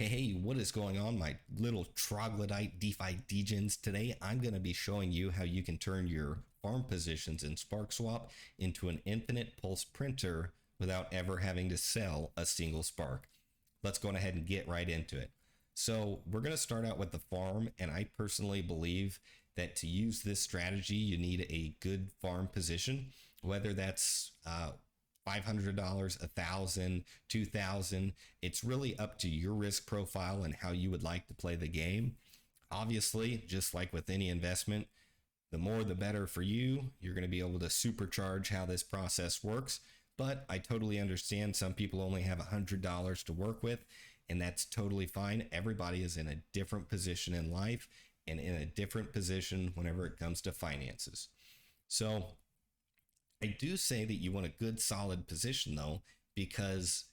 Hey, what is going on, my little troglodyte DeFi degens? Today, I'm going to be showing you how you can turn your farm positions in Sparkswap into an infinite pulse printer without ever having to sell a single Spark. Let's go ahead and get right into it. So we're going to start out with the farm, and I personally believe that to use this strategy, you need a good farm position, whether that's $500, $1,000, $2,000. It's really up to your risk profile and how you would like to play the game. Obviously, just like with any investment, the more the better for you. You're going to be able to supercharge how this process works. But I totally understand some people only have $100 to work with, and that's totally fine. Everybody is in a different position in life and in a different position whenever it comes to finances. So I do say that you want a good solid position though, because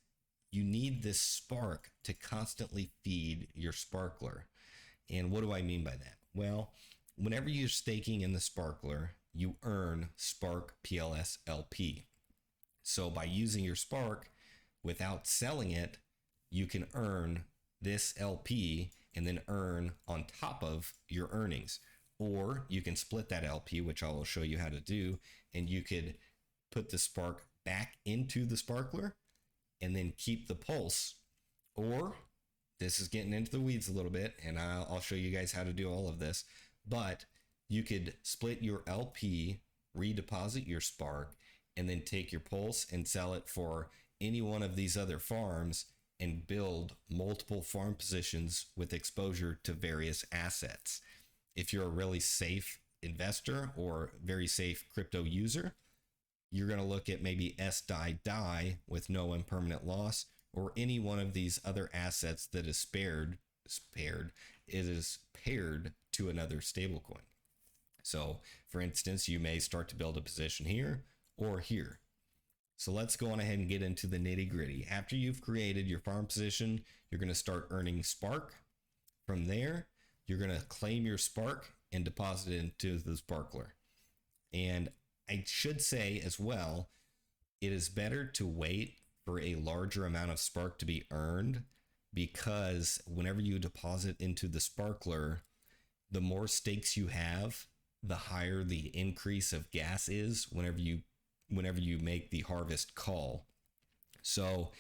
you need this spark to constantly feed your sparkler. And what do I mean by that? Well, whenever you're staking in the sparkler, you earn Spark PLS LP. So by using your Spark without selling it, you can earn this LP and then earn on top of your earnings. Or you can split that LP, which I will show you how to do, and you could put the Spark back into the sparkler and then keep the pulse. Or this is getting into the weeds a little bit, and I'll show you guys how to do all of this, but you could split your LP, redeposit your Spark, and then take your pulse and sell it for any one of these other farms and build multiple farm positions with exposure to various assets. If you're a really safe investor or very safe crypto user, you're going to look at maybe SDI with no impermanent loss, or any one of these other assets that is paired to another stablecoin. So for instance, you may start to build a position here or here. So let's go on ahead and get into the nitty gritty. After you've created your farm position, you're going to start earning Spark. From there, you're going to claim your Spark and deposit it into the sparkler. And I should say as well, it is better to wait for a larger amount of Spark to be earned, because whenever you deposit into the sparkler, the more stakes you have, the higher the increase of gas is whenever you make the harvest call. So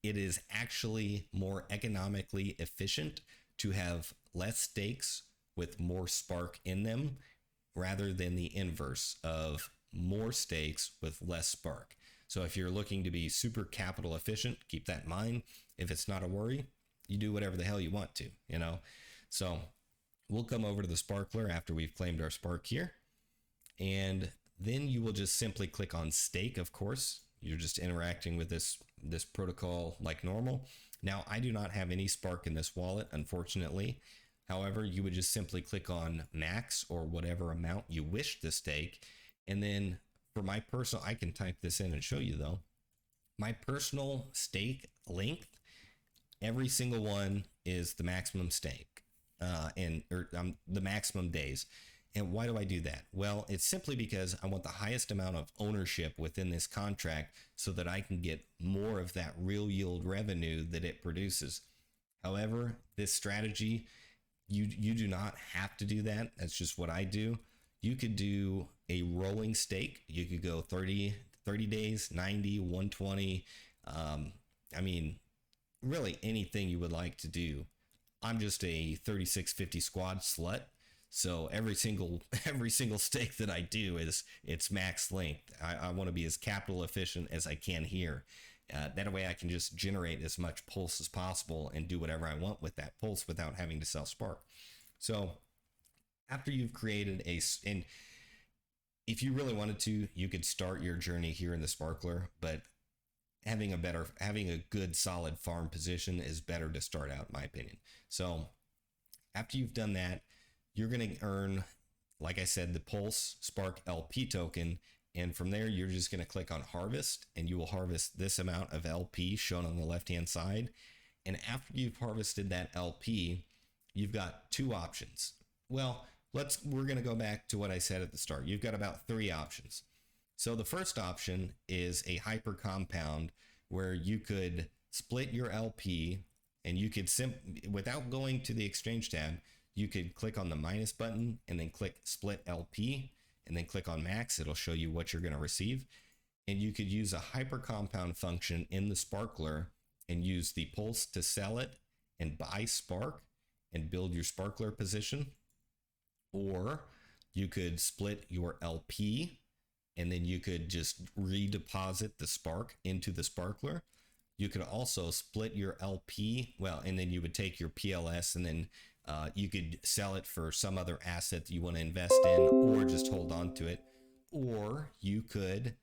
it is actually more economically efficient to have less stakes with more Spark in them, rather than the inverse of more stakes with less Spark. So if you're looking to be super capital efficient, keep that in mind. If it's not a worry, you do whatever the hell you want to, So we'll come over to the sparkler after we've claimed our Spark here. And then you will just simply click on stake. Of course, you're just interacting with this protocol like normal. Now, I do not have any Spark in this wallet, unfortunately. However, you would just simply click on max or whatever amount you wish to stake. And then for my personal, I can type this in and show you though. My personal stake length, every single one is the maximum stake, the maximum days. And why do I do that? Well, it's simply because I want the highest amount of ownership within this contract so that I can get more of that real yield revenue that it produces. However, this strategy, you do not have to do that. That's just what I do. You could do a rolling stake. You could go 30 days, 90, 120. Really anything you would like to do. I'm just a 3650 squad slut. So every single stake that I do it's max length. I want to be as capital efficient as I can here. That way I can just generate as much pulse as possible and do whatever I want with that pulse without having to sell Spark. So after you've created and if you really wanted to, you could start your journey here in the sparkler, but having a good solid farm position is better to start out, in my opinion. So after you've done that, you're going to earn, like I said, the Pulse Spark LP token. And from there, you're just going to click on harvest, and you will harvest this amount of LP shown on the left-hand side. And after you've harvested that LP, you've got two options. Well, we're going to go back to what I said at the start. You've got about three options. So the first option is a hyper compound, where you could split your LP And you could without going to the exchange tab, you could click on the minus button and then click split LP and then click on max. It'll show you what you're going to receive. And you could use a hyper compound function in the sparkler and use the pulse to sell it and buy spark and build your sparkler position. Or you could split your LP and then you could just redeposit the spark into the sparkler. You could also split your LP, and then you would take your PLS and then you could sell it for some other asset that you want to invest in, or just hold on to it. Or you could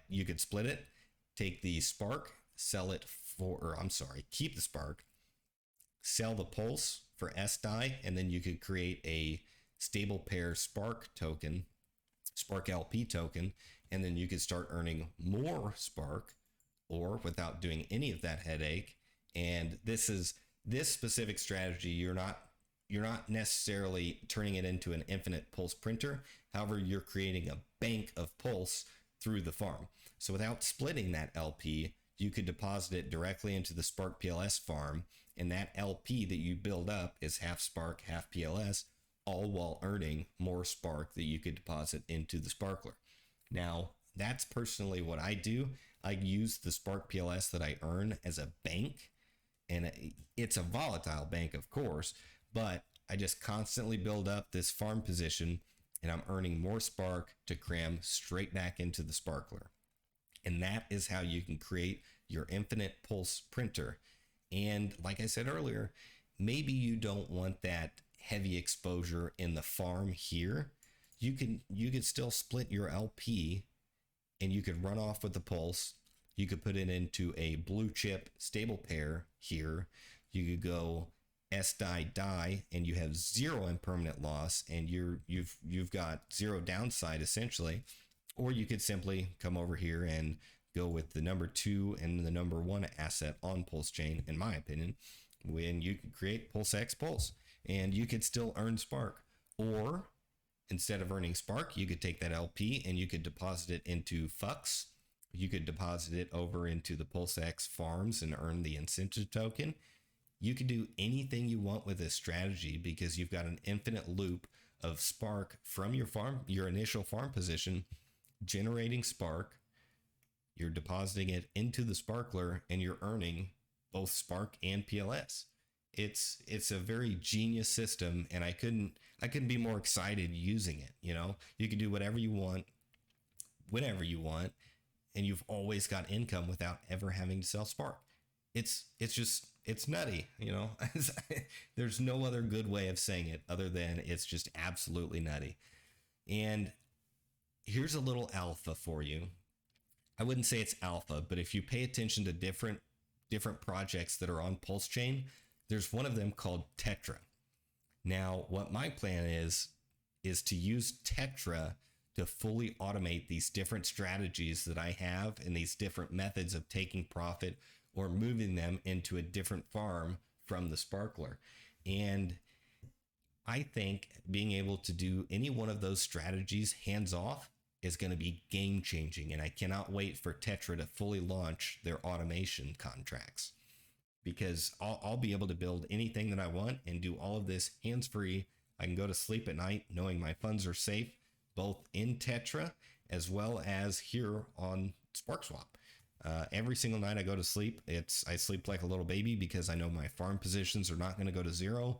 you could split it, take the spark, sell it keep the spark, sell the pulse for SDI, and then you could create a stable pair spark token, spark LP token, and then you could start earning more spark, or without doing any of that headache. And this specific strategy, you're not necessarily turning it into an infinite pulse printer. However, you're creating a bank of pulse through the farm. So without splitting that LP, you could deposit it directly into the Spark PLS farm, and that LP that you build up is half Spark, half PLS, all while earning more Spark that you could deposit into the Sparkler. Now, that's personally what I do. I use the Spark PLS that I earn as a bank, and it's a volatile bank, of course, but I just constantly build up this farm position, and I'm earning more Spark to cram straight back into the Sparkler. And that is how you can create your infinite pulse printer. And like I said earlier, maybe you don't want that heavy exposure in the farm here. You could still split your LP and you could run off with the pulse. You could put it into a blue chip stable pair here. You could go SDI and you have zero impermanent loss, and you've got zero downside essentially. Or you could simply come over here and go with the number 2 and the number 1 asset on Pulse Chain, in my opinion, when you can create Pulse X Pulse, and you could still earn Spark. Or instead of earning Spark, you could take that LP and you could deposit it into Fux. You could deposit it over into the Pulse X farms and earn the incentive token. You can do anything you want with this strategy because you've got an infinite loop of Spark from your initial farm position, generating Spark. You're depositing it into the Sparkler and you're earning both Spark and PLS. It's a very genius system, and I couldn't be more excited using it. You can do whatever you want, whenever you want, and you've always got income without ever having to sell Spark. It's nutty. There's no other good way of saying it other than it's just absolutely nutty. And here's a little alpha for you. I wouldn't say it's alpha, but if you pay attention to different projects that are on Pulse Chain, there's one of them called Tetra. Now, what my plan is to use Tetra to fully automate these different strategies that I have and these different methods of taking profit or moving them into a different farm from the Sparkler. And I think being able to do any one of those strategies hands off is going to be game changing. And I cannot wait for Tetra to fully launch their automation contracts, because I'll be able to build anything that I want and do all of this hands free. I can go to sleep at night knowing my funds are safe, both in Tetra as well as here on Sparkswap. Every single night I go to sleep, I sleep like a little baby because I know my farm positions are not going to go to zero,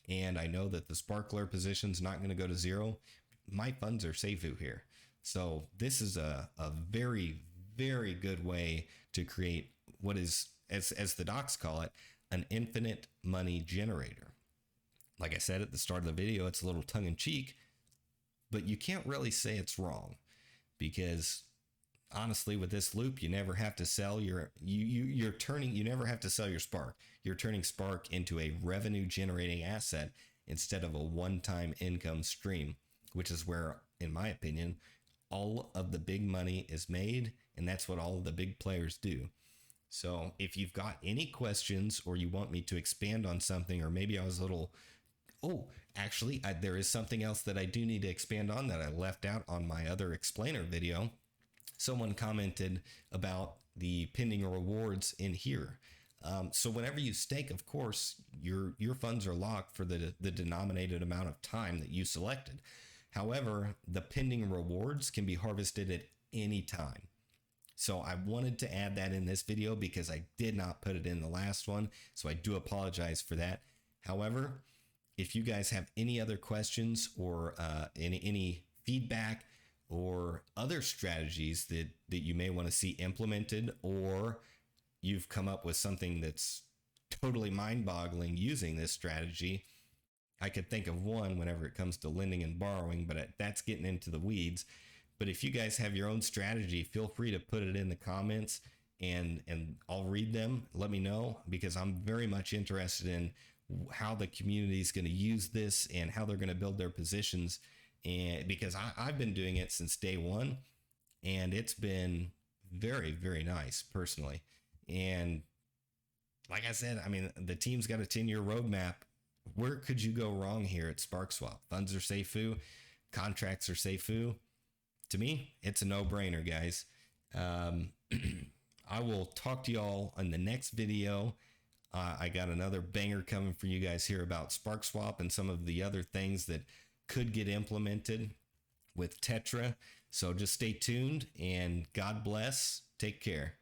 and I know that the Sparkler position's not going to go to zero. My funds are safe out here. So this is a very, very good way to create what is, as the docs call it, an infinite money generator. Like I said at the start of the video, it's a little tongue in cheek, but you can't really say it's wrong, because honestly, with this loop, you never have to sell you never have to sell your Spark. You're turning Spark into a revenue generating asset instead of a one-time income stream, which is where, in my opinion, all of the big money is made, and that's what all of the big players do. So if you've got any questions, or you want me to expand on something, or maybe I was a little, there is something else that I do need to expand on that I left out on my other explainer video. Someone commented about the pending rewards in here. So whenever you stake, of course, your funds are locked for the denominated amount of time that you selected. However, the pending rewards can be harvested at any time. So I wanted to add that in this video because I did not put it in the last one. So I do apologize for that. However, if you guys have any other questions or any feedback or other strategies that you may want to see implemented, or you've come up with something that's totally mind-boggling using this strategy, I could think of one whenever it comes to lending and borrowing, but that's getting into the weeds. But if you guys have your own strategy, feel free to put it in the comments, and I'll read them. Let me know, because I'm very much interested in how the community is going to use this and how they're going to build their positions. And because I've been doing it since day one, and it's been very, very nice personally. And like I said, I mean, the team's got a 10-year roadmap. Where could you go wrong here at Sparkswap? Funds are safe, contracts are safe. To me, it's a no-brainer, guys. I will talk to y'all in the next video. I got another banger coming for you guys here about Sparkswap and some of the other things that could get implemented with Tetra. So just stay tuned, and God bless. Take care.